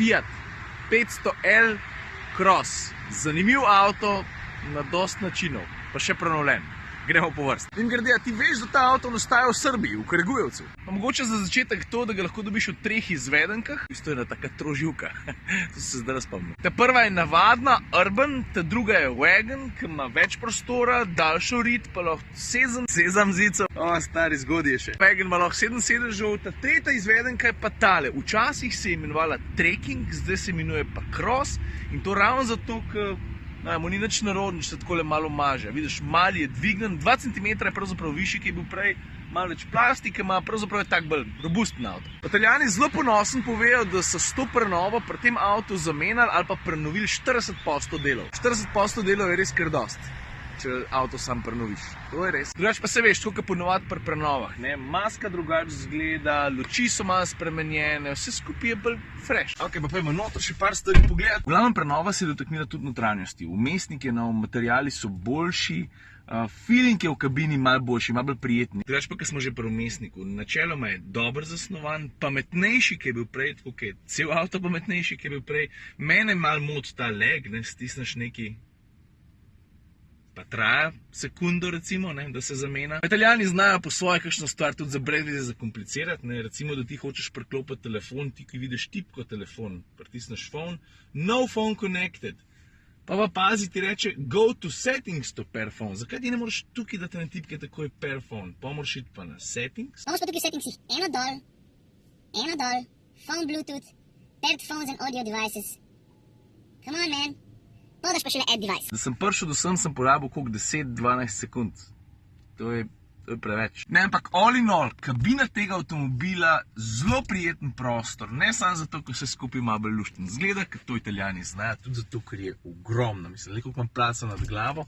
Fiat 500L Cross. Zanimiv avto na dost načinov, pa še prenovljen. Gremo po vrsti. In grede, ti veš, da ta avto nastaja v Srbiji, v Kragujevcu. Pa mogoče za začetek to, da ga lahko dobiš v 3 izvedenkah. Isto je ena taka troživka. To se zdaj spomnim. Ta prva je navadna, urban, ta druga je wagon, ki ima več prostora, daljšo rit, pa lahko 7 zicev. O, stari zgodje še. Wagon ima lahko 7 sedežev, ta tretja izvedenka je pa tale. Včasih se je imenovala trekking, zdaj se imenuje pa cross. In to ravno zato, ker mu ni nič narodno, če se takole malo maže. Vidiš, mal je dvignen, 2 cm je pravzaprav višji, ki je bil prej, malo več plastike ima, pravzaprav je tak bolj robusten avto. Italijani zelo ponosen povejo, da so s to prenovo pri tem avtu zamenjali ali pa prenovili 40% delov. 40% delov je res kar dost, če avto sam prenoviš. To je res. Drugač pa se veš, tako kot ponovadi pri prenovah, ne? Maska drugače zgleda, luči so malo spremenjene, vse skupaj je bolj fresh. Ok, pa pojmo noter še par stvari pogledati. V glavnem prenova se je dotaknila tudi notranjosti. Vmesnik je nov, materiali so boljši, feeling je v kabini malo boljši, malo bolj prijetni. Drugač pa, ker smo že pri vmesniku, načeloma je dobro zasnovan, pametnejši, ki je bil prej, tako je cel avto pametnejši, ki je bil prej. Mene malo moti ta leg, ne, stisneš neki, pa traja sekundo recimo, ne, da se zamena. Italijani znajo po svoje kakšno stvar tudi za brez veze zakomplicirati, ne, recimo, da ti hočeš priklopiti telefon, ti ki vidiš tipko telefon, pritisneš phone, no phone connected. Pa pazi, ti reče, go to settings to pair phone. Zakaj ti ne moreš tukaj, da te na tipke takoj pair phone? Pa moraš iti pa na settings. Pa moraš pa tukaj v settingsih eno dol, phone bluetooth, paired phones and audio devices. Come on, man. Podaš pa šele add device. Da sem prišel do sem porabil koliko 10-12 sekund. To je preveč. Ne, ampak all in all, kabina tega avtomobila, zelo prijeten prostor. Ne samo zato, ker se skupaj malo bolj lušten. Zgleda, ker to Italijani znajo, tudi zato, ker je ogromno. Mislim, koliko imam placa nad glavo,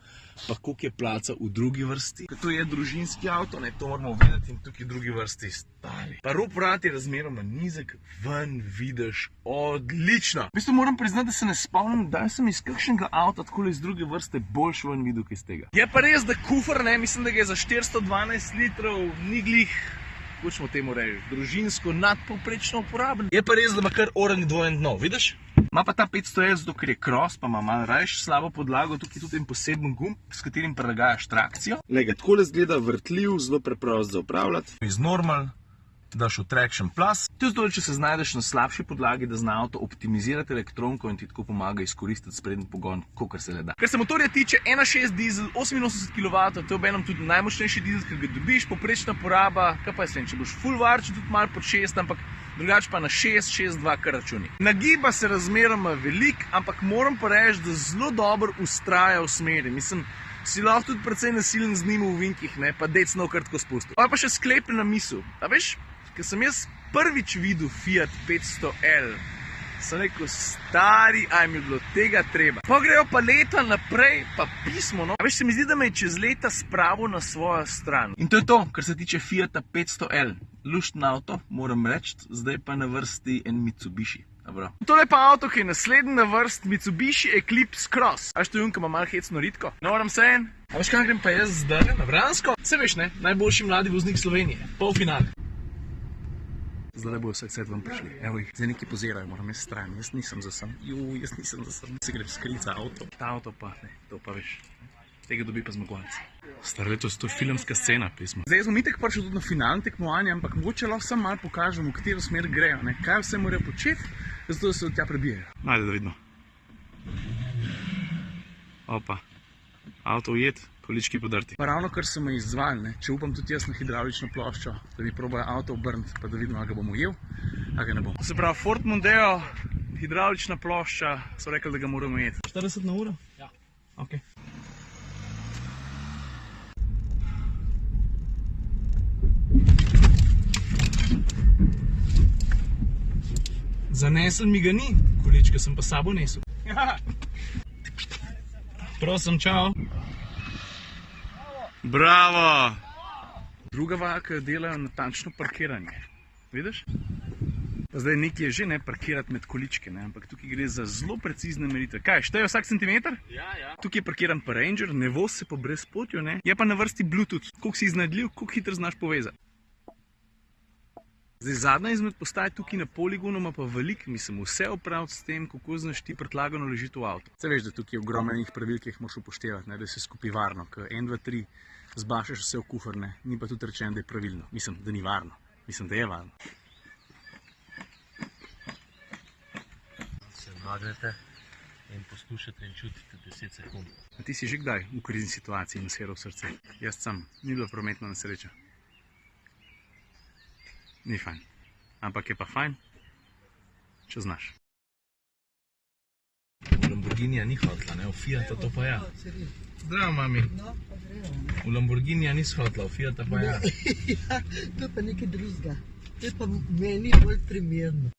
pa koliko je placa v drugi vrsti. Ker to je družinski avto, ne, to moramo vedeti in tukaj v drugi vrsti stari. Pa rob vrat je razmeroma nizek, ven vidiš odlično. V bistvu moram priznati, da se ne spomnim, da sem iz kakšnega avta takole iz druge vrste boljš ven videl, kaj iz tega. Je pa res, da kufer, ne, mislim, da ga je za 412 litrov, ni glih, hočemo temu reči, družinsko nadpovprečno uporaben. Je pa res, da ima kar orang dvojen dno, vidiš? Ima pa ta 500L, zato ker je cross, pa ima malo rajš slabo podlago, tukaj tudi en poseben gumb, s katerim prilagajaš trakcijo. Lega, takole zgleda vrtljiv, zelo preprost za upravljati. Iz normal daš v traction plus. To je zdolj, če se znajdeš na slabši podlagi, da zna avto optimizirati elektronko in ti tako pomaga izkoristiti sprednji pogon, kolikor se le da. Kar se motorja tiče, 1.6 dizel, 88 kW, to je obenem tudi najmočnejši dizel, ki ga dobiš, povprečna poraba, kaj pa je sem, če boš full varč, tudi malo pod 6, ampak drugače pa na 6.2 kar računi. Nagiba se razmeroma velik, ampak moram pa reči, da zelo dobro ustraja v smeri. Mislim, si lahko tudi precej nasilen z njim v vinkih, ne, pa decno kar tako spustil. Pa še sklepna misel, a veš? Ker sem jaz prvič videl Fiat 500L, sem rekel, stari, aj mi je bilo tega treba. Pa grejo pa leta naprej, pa pismo, no. A veš, se mi zdi, da me je čez leta spravil na svojo stran. In to je to, kar se tiče Fiata 500L. Lušten avto, moram reči, zdaj pa na vrsti en Mitsubishi. Tole pa avto, ki je naslednji na vrst, Mitsubishi Eclipse Cross. A veš, to je unka ima malo hecno ritko? No, moram se en. A veš, kam grem pa jaz zdaj na Vransko? Se veš, ne, najboljši mladi voznik Slovenije, polfinale. Zdaj bojo vsak svet vam prišli. Evo jih, zdaj neki pozirajo, moram jaz stran. Jaz nisem za sem. Jaz nisem za sem. Se grem skriti za avto. Ta avto pa, ne, to pa veš. Tega dobi pa zmagovalci. Star letos, to je filmska scena, pismo. Zdaj smo itek prišli tudi na finalne tekmovanje, ampak mogoče lahko samo malo pokažemo, v katero smer grejo, ne. Kaj vse morajo početi, zato da se od tja prebijajo. Ajde, da vidimo. Opa. Avto ujet. Količki podrti. Pa ravno kar so me izzvali, ne, če upam tudi jaz na hidravlično ploščo, da bi probajo avto obrniti, pa da vidimo, a ga bom ujel, a ga ne bom. Se pravi, Ford Mondeo, hidravlična plošča, so rekli, da ga moramo ujeti. 40 na uro? Ja. Ok. Zanesel mi ga ni, količka sem pa sabo nesel. Prosim, čao. Bravo! Druga vaka delajo natančno parkiranje. Vidiš? Zdaj nekaj je že ne parkirati med količke, ne, ampak tukaj gre za zelo precizne meritve. Kaj, štejo vsak centimeter? Ja, ja. Tukaj je parkiran pa Ranger, ne voz se po brezpotju, ne. Je pa na vrsti Bluetooth. Koliko si iznajdljiv, koliko hitro znaš povezati. Zdaj, zadnja izmed postaj tukaj na poligonu ima pa veliko, mislim, vse opraviti s tem, kako znaš ti prtlagano ležiti v avto. Se veš, da tukaj je ogromno enih pravil, ki jih moraš upoštevati, ne, da se skupi varno, ker 1, 2, 3 zbašaš vse v kuhar, ne, ni pa tudi rečeno, da je pravilno. Mislim, da ni varno. Mislim, da je varno. Se nagnete in poslušate in čutite 10 sekund. A ti si že kdaj v krizni situaciji nasiral srce? Jaz sam, ni bilo prometna nesreča. Ni fajn. Ampak je pa fajn, če znaš. V Lamborghinija ni hotla, ne? V Fiata to pa ja. Zdravo, mami. V Lamborghinija nisi hotla, v Fiata pa ja. Ja, to je pa nekaj drugega. To je pa meni bolj primerno.